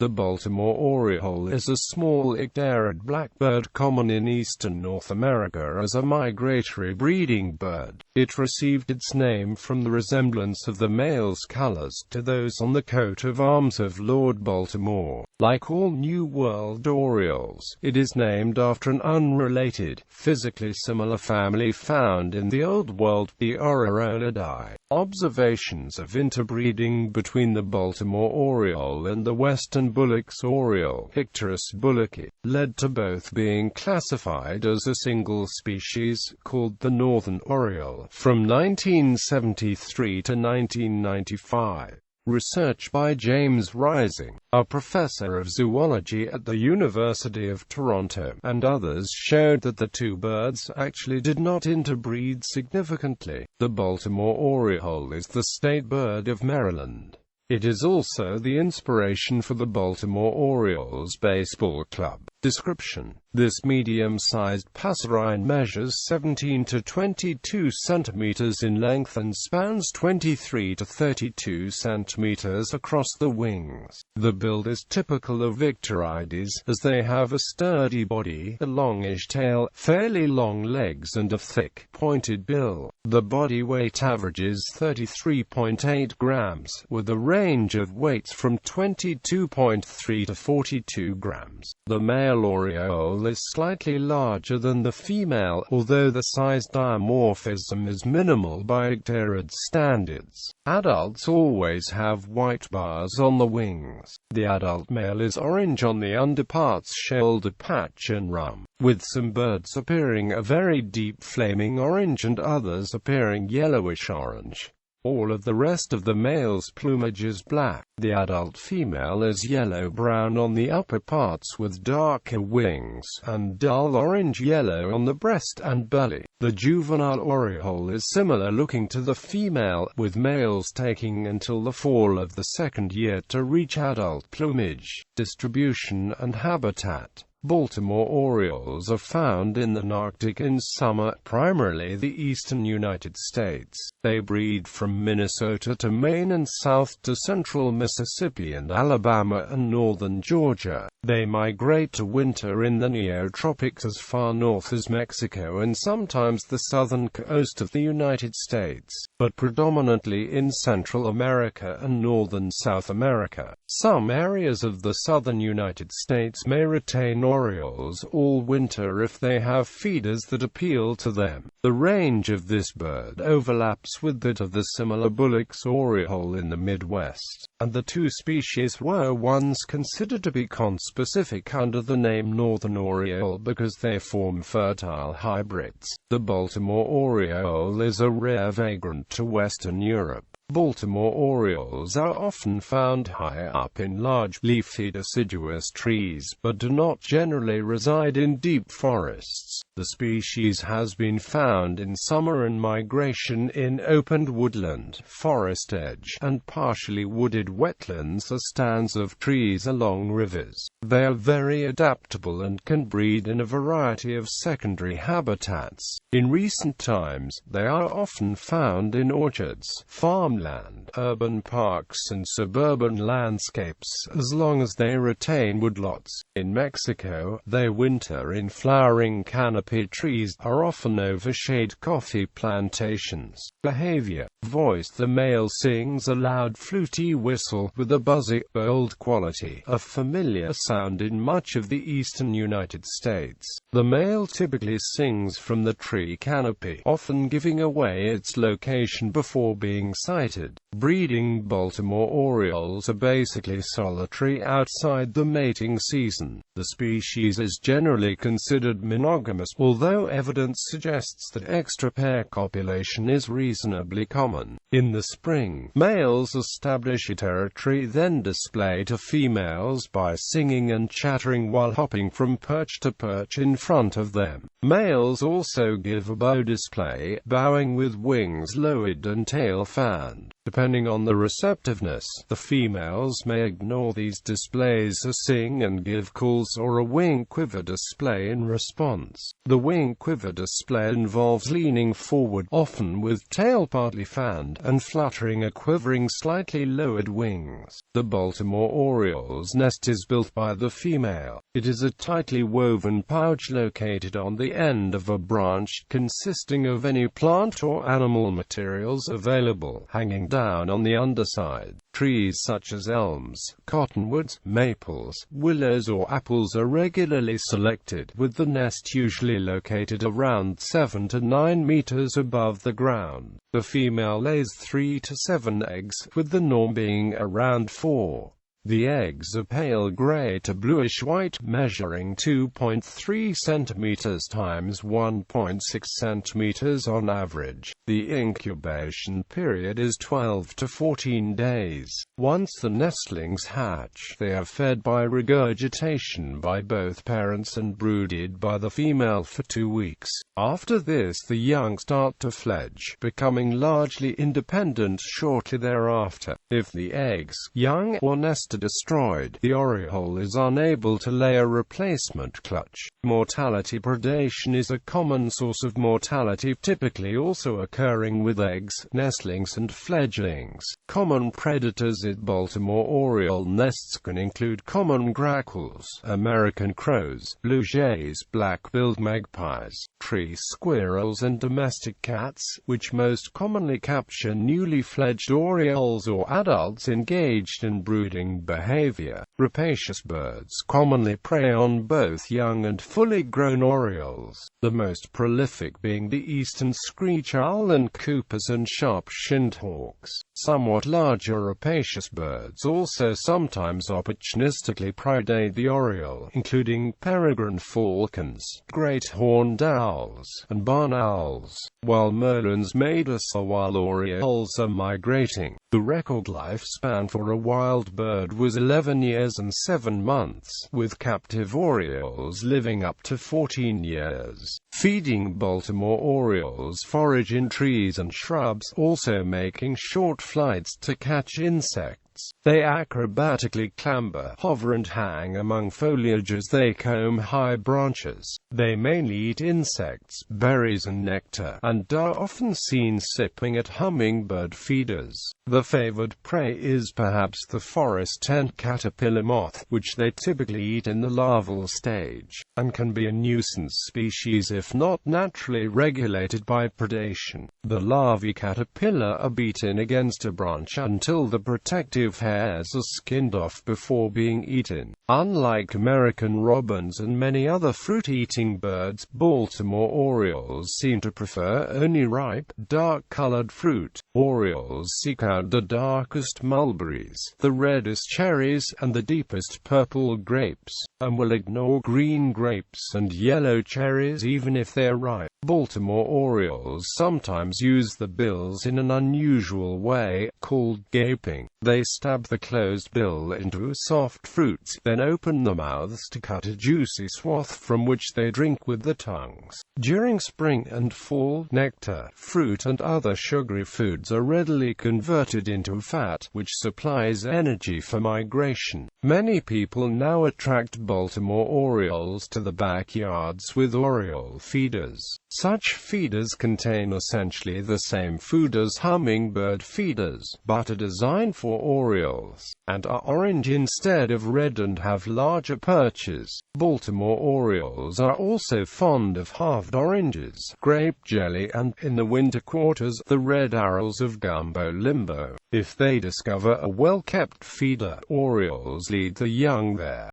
The Baltimore oriole is a small icterid blackbird common in eastern North America as a migratory breeding bird. It received its name from the resemblance of the male's colors to those on the coat of arms of Lord Baltimore. Like all New World orioles, it is named after an unrelated, physically similar family found in the Old World, the Oriolidae. Observations of interbreeding between the Baltimore oriole and the western Bullock's oriole, Icterus bullockii, led to both being classified as a single species, called the northern oriole, from 1973 to 1995. Research by James Rising, a professor of zoology at the University of Toronto, and others showed that the two birds actually did not interbreed significantly. The Baltimore oriole is the state bird of Maryland. It is also the inspiration for the Baltimore Orioles baseball club. Description: this medium-sized passerine measures 17 to 22 centimeters in length and spans 23 to 32 centimeters across the wings. The build is typical of icterides, as they have a sturdy body, a longish tail, fairly long legs and a thick, pointed bill. The body weight averages 33.8 grams, with a range of weights from 22.3 to 42 grams. The male oriole is slightly larger than the female, although the size dimorphism is minimal by icterid standards. Adults always have white bars on the wings. The adult male is orange on the underparts, shoulder patch and rump, with some birds appearing a very deep flaming orange and others appearing yellowish-orange. All of the rest of the male's plumage is black. The adult female is yellow-brown on the upper parts with darker wings, and dull orange-yellow on the breast and belly. The juvenile oriole is similar looking to the female, with males taking until the fall of the second year to reach adult plumage. Distribution and habitat: Baltimore orioles are found in the Arctic in summer, primarily the eastern United States. They breed from Minnesota to Maine and south to central Mississippi and Alabama and northern Georgia. They migrate to winter in the neotropics as far north as Mexico and sometimes the southern coast of the United States, but predominantly in Central America and northern South America. Some areas of the southern United States may retain orioles all winter if they have feeders that appeal to them. The range of this bird overlaps with that of the similar Bullock's oriole in the Midwest, and the two species were once considered to be conspecific under the name northern oriole because they form fertile hybrids. The Baltimore oriole is a rare vagrant to Western Europe. Baltimore orioles are often found high up in large, leafy deciduous trees, but do not generally reside in deep forests. The species has been found in summer and migration in open woodland, forest edge, and partially wooded wetlands or stands of trees along rivers. They are very adaptable and can breed in a variety of secondary habitats. In recent times, they are often found in orchards, farmland, urban parks and suburban landscapes, as long as they retain woodlots. In Mexico, they winter in flowering canopy trees, are often over shade coffee plantations. Behavior: voice: the male sings a loud fluty whistle with a buzzy, bold quality, a familiar sound in much of the eastern United States. The male typically sings from the tree canopy, often giving away its location before being sighted. Breeding: Baltimore orioles are basically solitary outside the mating season. The species is generally considered monogamous, although evidence suggests that extra-pair copulation is reasonably common. In the spring, males establish a territory, then display to females by singing and chattering while hopping from perch to perch in front of them. Males also give a bow display, bowing with wings lowered and tail fanned. Depending on the receptiveness, the females may ignore these displays or sing and give calls or a wing quiver display in response. The wing quiver display involves leaning forward, often with tail partly fanned, and fluttering a quivering slightly lowered wings. The Baltimore Oriole's nest is built by the female. It is a tightly woven pouch located on the end of a branch, consisting of any plant or animal materials available, hanging down on the underside. Trees such as elms, cottonwoods, maples, willows or apples are regularly selected, with the nest usually located around 7 to 9 meters above the ground. The female lays 3 to 7 eggs, with the norm being around 4. The eggs are pale gray to bluish-white, measuring 2.3 centimeters times 1.6 centimeters on average. The incubation period is 12 to 14 days. Once the nestlings hatch, they are fed by regurgitation by both parents and brooded by the female for 2 weeks. After this, the young start to fledge, becoming largely independent shortly thereafter. If the eggs, young or nest are destroyed, the oriole is unable to lay a replacement clutch. Mortality. Predation is a common source of mortality, typically also occurring with eggs, nestlings and fledglings. Common predators at Baltimore Oriole nests can include common grackles, American crows, blue jays, black-billed magpies, tree squirrels and domestic cats, which most commonly capture newly fledged orioles or adults engaged in brooding behavior. Rapacious birds commonly prey on both young and fully grown orioles, the most prolific being the eastern screech owl and Cooper's and sharp-shinned hawks. Somewhat larger rapacious birds also sometimes opportunistically predate the oriole, including peregrine falcons, great horned owls, and barn owls, while merlins mate while orioles are migrating. The record lifespan for a wild bird was 11 years and 7 months, with captive orioles living up to 14 years. Feeding Baltimore orioles forage in trees and shrubs, also making short flights to catch insects. They acrobatically clamber, hover and hang among foliage as they comb high branches. They mainly eat insects, berries and nectar, and are often seen sipping at hummingbird feeders. The favored prey is perhaps the forest tent caterpillar moth, which they typically eat in the larval stage, and can be a nuisance species if not naturally regulated by predation. The larvae caterpillar are beaten against a branch until the protective hairs are skinned off before being eaten. Unlike American robins and many other fruit-eating birds, Baltimore orioles seem to prefer only ripe, dark-colored fruit. Orioles seek out the darkest mulberries, the reddest cherries, and the deepest purple grapes, and will ignore green grapes and yellow cherries even if they are ripe. Baltimore orioles sometimes use the bills in an unusual way, called gaping. They stab the closed bill into soft fruits, then open the mouths to cut a juicy swath from which they drink with the tongues. During spring and fall, nectar, fruit and other sugary foods are readily converted into fat, which supplies energy for migration. Many people now attract Baltimore orioles to the backyards with oriole feeders. Such feeders contain essentially the same food as hummingbird feeders, but are designed for orioles, and are orange instead of red and have larger perches. Baltimore orioles are also fond of halved oranges, grape jelly and, in the winter quarters, the red arrows of gumbo limbo. If they discover a well-kept feeder, orioles lead the young there.